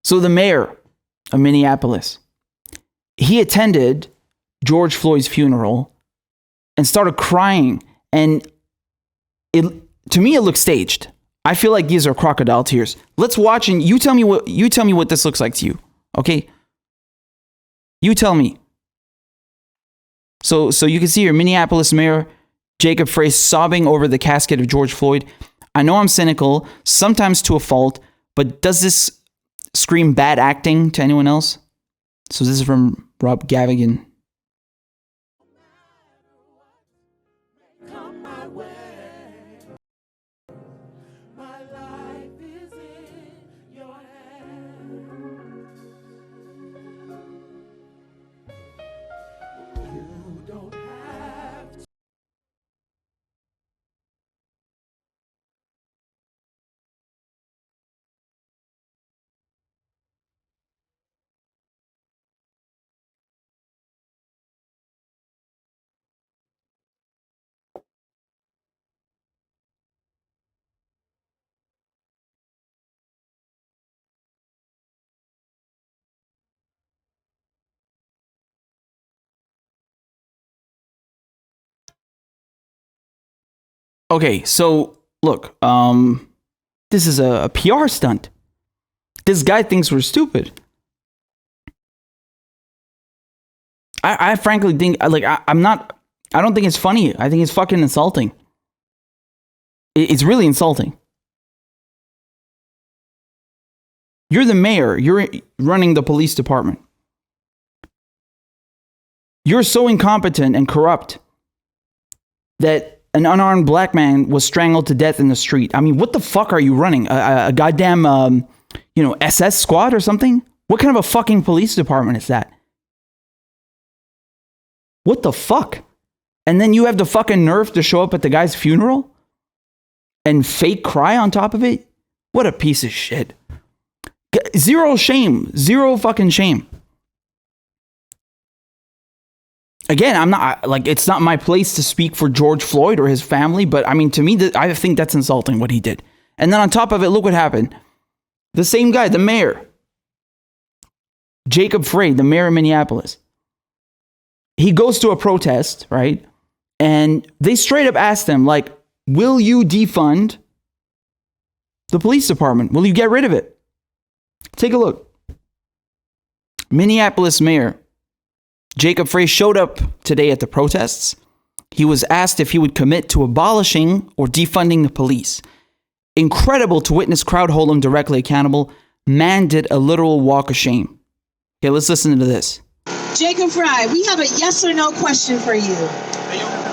So the mayor of Minneapolis, he attended George Floyd's funeral and started crying. And to me, it looks staged. I feel like these are crocodile tears. Let's watch and you tell me what this looks like to you. Okay? You tell me. So you can see here, Minneapolis Mayor Jacob Frey sobbing over the casket of George Floyd. I know I'm cynical, sometimes to a fault, but does this scream bad acting to anyone else? So this is from Rob Gavigan. Okay, so look, this is a PR stunt. This guy thinks we're stupid. I frankly think, like, I don't think it's funny. I think it's fucking insulting. It's really insulting. You're the mayor. You're running the police department. You're so incompetent and corrupt that an unarmed black man was strangled to death in the street. I mean, what the fuck are you running? A goddamn, SS squad or something? What kind of a fucking police department is that? What the fuck? And then you have the fucking nerve to show up at the guy's funeral and fake cry on top of it? What a piece of shit. Zero shame. Zero fucking shame. Again, I'm not, like, it's not my place to speak for George Floyd or his family, but I mean, to me, I think that's insulting what he did. And then on top of it, look what happened. The same guy, the mayor, Jacob Frey, the mayor of Minneapolis, he goes to a protest, right? And they straight up asked him, like, will you defund the police department? Will you get rid of it? Take a look. Minneapolis mayor Jacob Frey showed up today at the protests. He was asked if he would commit to abolishing or defunding the police. Incredible to witness crowd hold him directly accountable. Man did a literal walk of shame. Okay, let's listen to this. Jacob Frey, we have a yes or no question for you.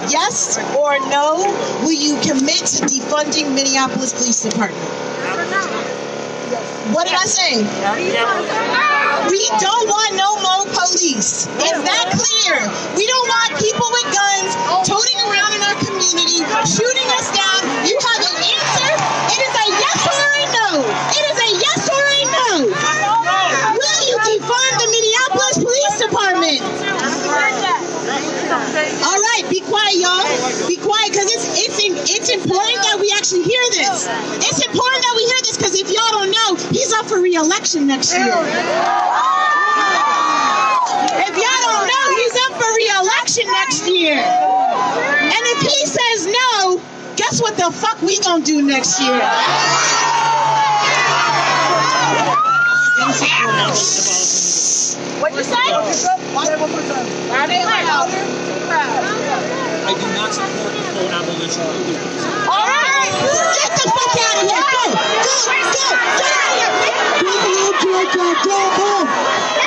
Yes or no, will you commit to defunding Minneapolis Police Department? What did I say? We don't want no more police. Is that clear? We don't want people with guns toting around in our community, shooting us down. You have an answer? It is a yes or a no. It is a yes or a no. Will you defund the Minneapolis Police Department? All right, be quiet, y'all. Be quiet, because it's important that we actually hear this. It's important that we hear this, because if y'all don't know, he's up for re-election next year. If y'all don't know, he's up for re-election next year. And if he says no, guess what the fuck we gonna do next year? What'd you say? One more time. I do not support the full abolition of the police. All right, get the fuck out of here. Go, get out of here.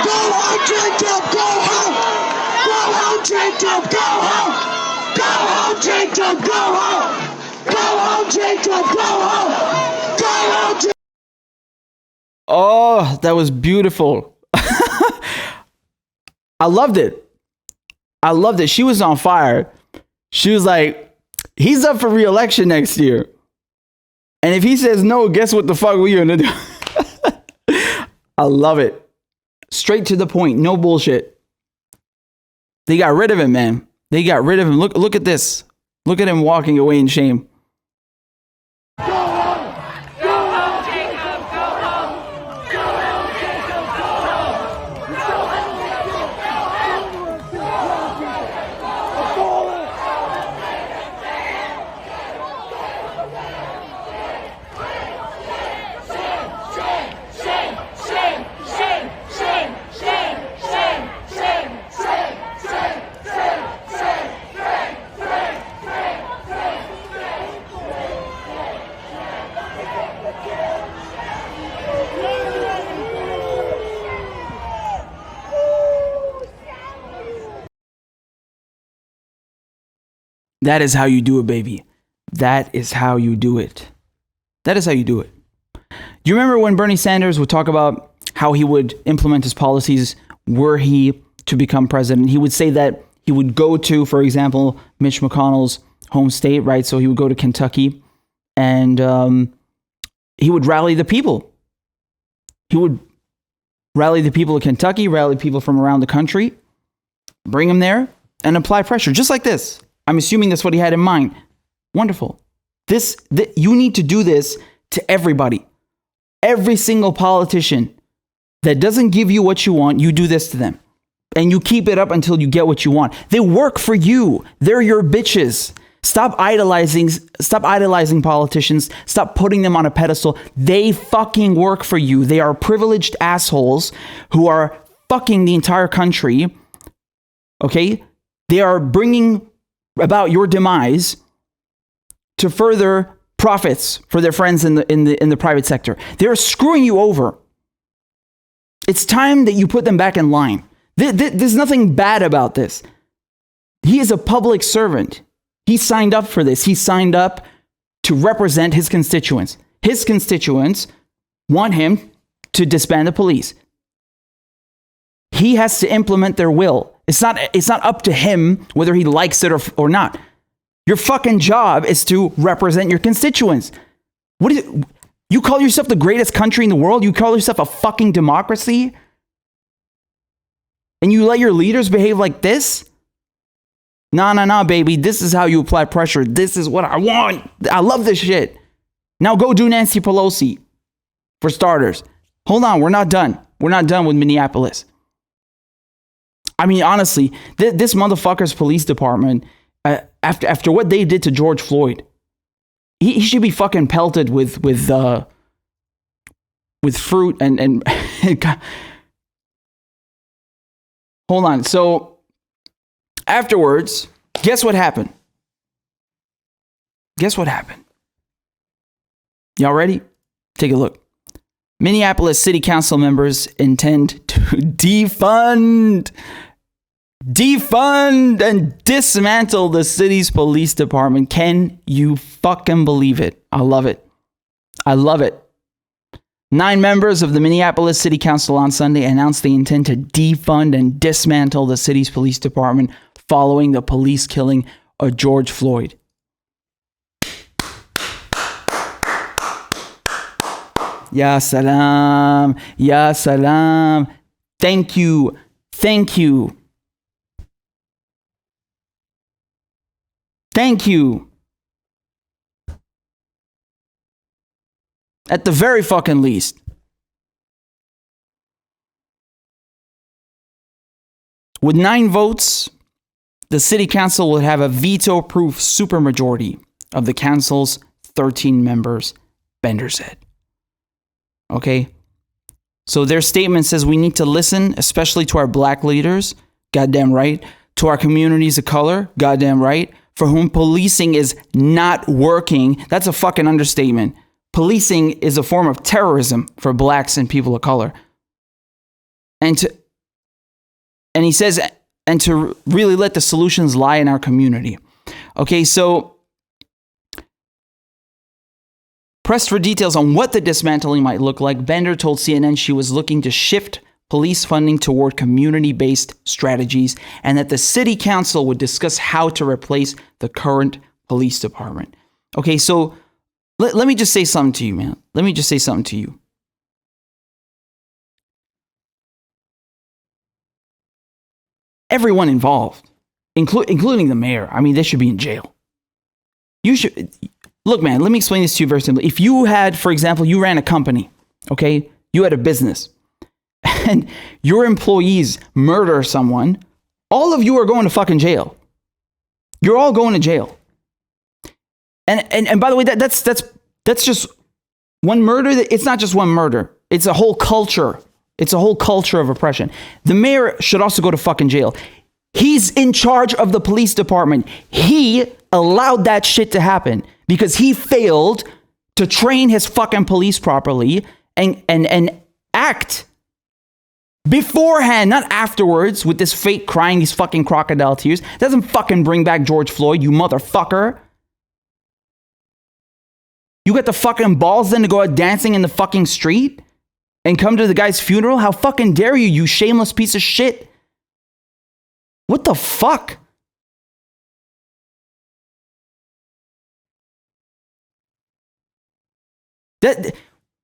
Go home, Jacob, go home. Go home, Jacob, go home. Go home, Jacob, go home. Go home, Jacob, go home. Go home, Jacob. Oh, that was beautiful. I loved it. I loved it. She was on fire. She was like, he's up for re-election next year. And if he says no, guess what the fuck we gonna do? I love it. Straight to the point. No bullshit. They got rid of him, man. They got rid of him. Look at this. Look at him walking away in shame. Go home, Jacob, go home. Go home, Jacob, That is how you do it, baby. That is how you do it. That is how you do it. Do you remember when Bernie Sanders would talk about how he would implement his policies were he to become president? He would say that he would go to, for example, Mitch McConnell's home state, right? So he would go to Kentucky and he would rally the people. He would rally the people of Kentucky, rally people from around the country, bring them there and apply pressure, just like this. I'm assuming that's what he had in mind. Wonderful. You need to do this to everybody. Every single politician that doesn't give you what you want, you do this to them. And you keep it up until you get what you want. They work for you. They're your bitches. Stop idolizing politicians. Stop putting them on a pedestal. They fucking work for you. They are privileged assholes who are fucking the entire country. Okay? They are bringing about your demise to further profits for their friends in the private sector. They're screwing you over. It's time that you put them back in line. There's nothing bad about this. He is a public servant. He signed up for this. He signed up to represent his constituents. His constituents want him to disband the police. He has to implement their will. It's not up to him whether he likes it or not. Your fucking job is to represent your constituents. What is it? You call yourself the greatest country in the world? You call yourself a fucking democracy? And you let your leaders behave like this? No, baby. This is how you apply pressure. This is what I want. I love this shit. Now go do Nancy Pelosi, for starters. Hold on. We're not done. We're not done with Minneapolis. I mean, honestly, this motherfucker's police department, after what they did to George Floyd, he should be fucking pelted with fruit and hold on. So afterwards, guess what happened? Guess what happened? Y'all ready? Take a look. Minneapolis City Council members intend to defund and dismantle the city's police department. Can you fucking believe it? I love it. I love it. 9 members of the Minneapolis City Council on Sunday announced they intend to defund and dismantle the city's police department following the police killing of George Floyd. Ya salam. Ya salam. Thank you. Thank you. Thank you. At the very fucking least. With 9 votes, the city council will have a veto-proof supermajority of the council's 13 members, Bender said. Okay? So their statement says we need to listen, especially to our black leaders, goddamn right, to our communities of color, goddamn right, for whom policing is not working. That's a fucking understatement. Policing is a form of terrorism for blacks and people of color. And he says, and to really let the solutions lie in our community. Okay, so pressed for details on what the dismantling might look like, Bender told CNN she was looking to shift police funding toward community-based strategies and that the city council would discuss how to replace the current police department. Okay, so let me just say something to you, man. Let me just say something to you. Everyone involved, including the mayor, I mean, they should be in jail. You should... Look, man, let me explain this to you very simply. If you had, for example, you ran a company, okay? You had a business, and your employees murder someone, all of you are going to fucking jail. You're all going to jail. And by the way, that's just one murder. It's not just one murder. It's a whole culture. It's a whole culture of oppression. The mayor should also go to fucking jail. He's in charge of the police department. He allowed that shit to happen because he failed to train his fucking police properly and act Beforehand, not afterwards, with this fake crying, these fucking crocodile tears. Doesn't fucking bring back George Floyd, you motherfucker. You got the fucking balls then to go out dancing in the fucking street and come to the guy's funeral? How fucking dare you, you shameless piece of shit? What the fuck? That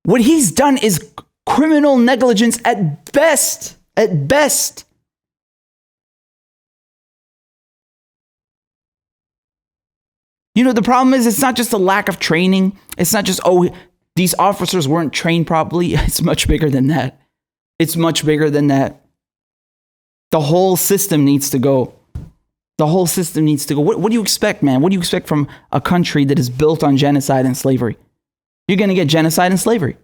what he's done is criminal negligence at best. At best. You know, the problem is it's not just a lack of training. It's not just, oh, these officers weren't trained properly. It's much bigger than that. It's much bigger than that. The whole system needs to go. The whole system needs to go. What do you expect, man? What do you expect from a country that is built on genocide and slavery? You're going to get genocide and slavery.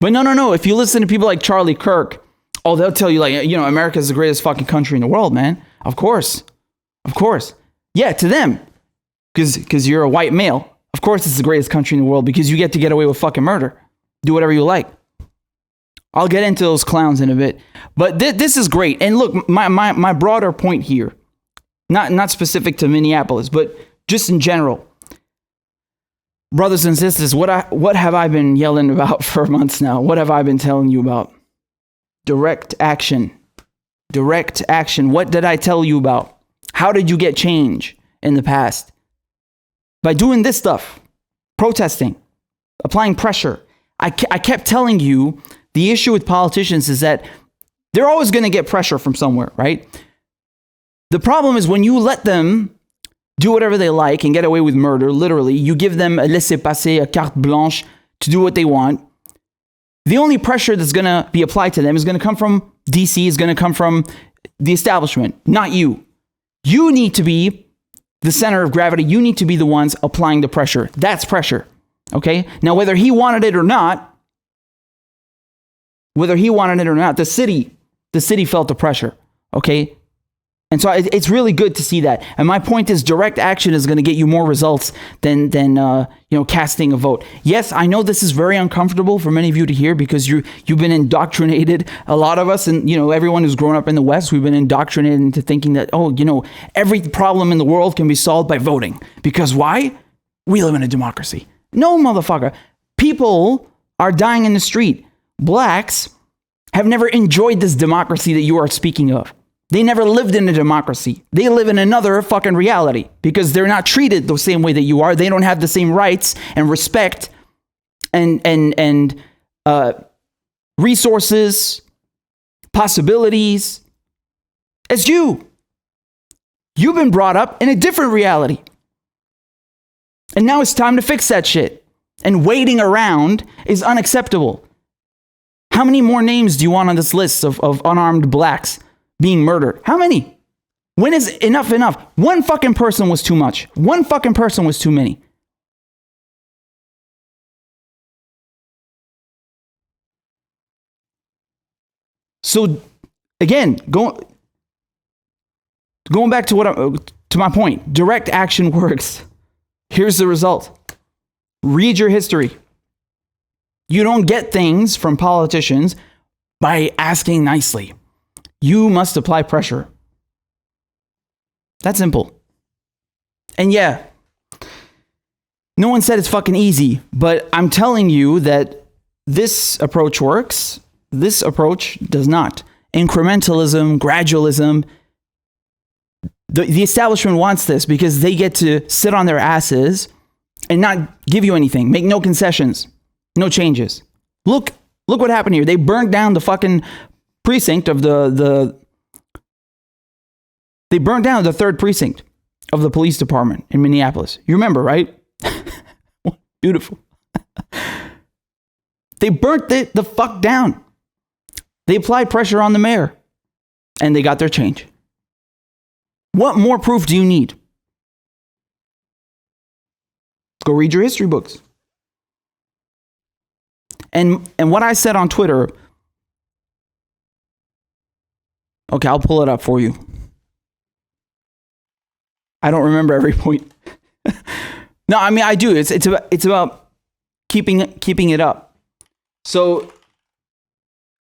But no. If you listen to people like Charlie Kirk, oh, they'll tell you like, you know, America is the greatest fucking country in the world, man. Of course. Of course. Yeah, to them. Because you're a white male. Of course it's the greatest country in the world because you get away with fucking murder. Do whatever you like. I'll get into those clowns in a bit. But this is great. And look, my broader point here, not specific to Minneapolis, but just in general. Brothers and sisters, what have I been yelling about for months now? What have I been telling you about? Direct action. Direct action. What did I tell you about? How did you get change in the past? By doing this stuff. Protesting. Applying pressure. I kept telling you the issue with politicians is that they're always going to get pressure from somewhere, right? The problem is when you let them do whatever they like and get away with murder, literally, you give them a laissez-passer, a carte blanche to do what they want. The only pressure that's going to be applied to them is going to come from DC, is going to come from the establishment, not you. You need to be the center of gravity. You need to be the ones applying the pressure. That's pressure, okay? Now, whether he wanted it or not, the city felt the pressure, okay? And so it's really good to see that. And my point is direct action is going to get you more results than casting a vote. Yes, I know this is very uncomfortable for many of you to hear because you've been indoctrinated. A lot of us, and everyone who's grown up in the West, we've been indoctrinated into thinking that, every problem in the world can be solved by voting. Because why? We live in a democracy. No, motherfucker. People are dying in the street. Blacks have never enjoyed this democracy that you are speaking of. They never lived in a democracy. They live in another fucking reality because they're not treated the same way that you are. They don't have the same rights and respect and resources, possibilities as you. You've been brought up in a different reality. And now it's time to fix that shit. And waiting around is unacceptable. How many more names do you want on this list of unarmed blacks being murdered? How many? When is enough enough? One fucking person was too much. One fucking person was too many. So again, going back to to my point, direct action works. Here's the result. Read your history. You don't get things from politicians by asking nicely. You must apply pressure. That's simple. And yeah, no one said it's fucking easy, but I'm telling you that this approach works. This approach does not. Incrementalism, gradualism. The establishment wants this because they get to sit on their asses and not give you anything, make no concessions, no changes. Look what happened here. They burned down the fucking precinct of they burned down the 3rd precinct of the police department in Minneapolis. You remember, right? Beautiful. They burnt it the fuck down. They applied pressure on the mayor and they got their change. What more proof do you need? Go read your history books. And what I said on Twitter, okay, I'll pull it up for you. I don't remember every point. No, I mean I do. It's about keeping it up. So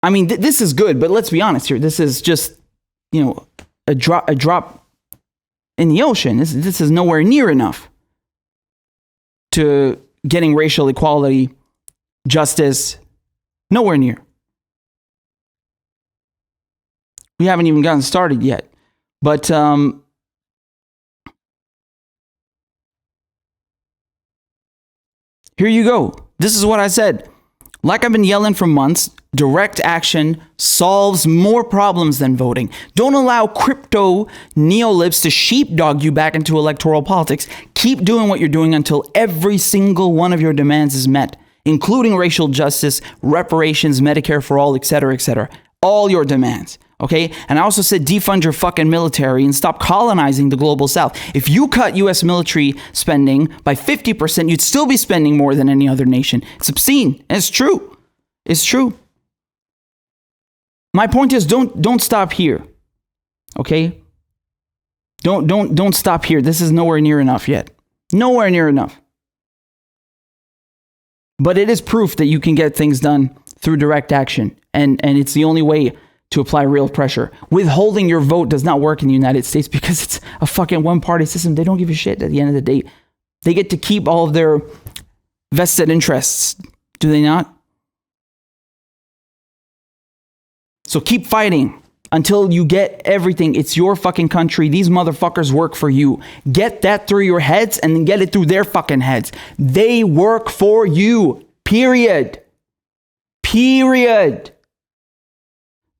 I mean, this is good, but let's be honest here. This is just, a drop in the ocean. This is nowhere near enough to getting racial equality, justice, nowhere near. We haven't even gotten started yet. But here you go. This is what I said. Like I've been yelling for months, direct action solves more problems than voting. Don't allow crypto neolibs to sheepdog you back into electoral politics. Keep doing what you're doing until every single one of your demands is met, including racial justice, reparations, Medicare for all, etc., etc. All your demands. Okay? And I also said defund your fucking military and stop colonizing the global south. If you cut U.S. military spending by 50%, you'd still be spending more than any other nation. It's obscene. And it's true. It's true. My point is don't stop here. Okay? Don't stop here. This is nowhere near enough yet. Nowhere near enough. But it is proof that you can get things done through direct action. And it's the only way to apply real pressure. Withholding your vote does not work in the United States because it's a fucking one-party system. They don't give a shit at the end of the day. They get to keep all of their vested interests. Do they not? So keep fighting until you get everything. It's your fucking country. These motherfuckers work for you. Get that through your heads and then get it through their fucking heads. They work for you. Period. Period.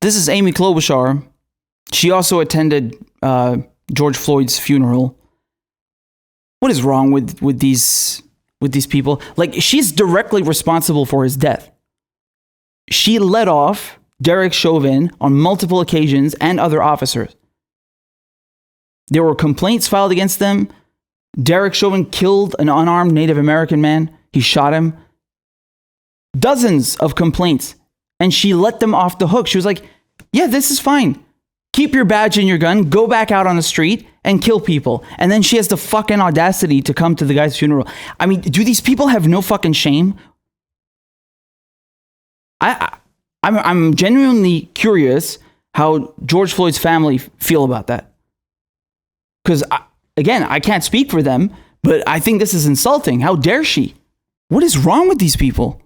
This is Amy Klobuchar. She also attended George Floyd's funeral. What is wrong with these people? Like, she's directly responsible for his death. She let off Derek Chauvin on multiple occasions and other officers. There were complaints filed against them. Derek Chauvin killed an unarmed Native American man. He shot him. Dozens of complaints. And she let them off the hook. She was like, yeah, this is fine. Keep your badge and your gun, go back out on the street and kill people. And then she has the fucking audacity to come to the guy's funeral. I mean, do these people have no fucking shame? I'm genuinely curious how George Floyd's family feel about that. Because, again, I can't speak for them, but I think this is insulting. How dare she? What is wrong with these people?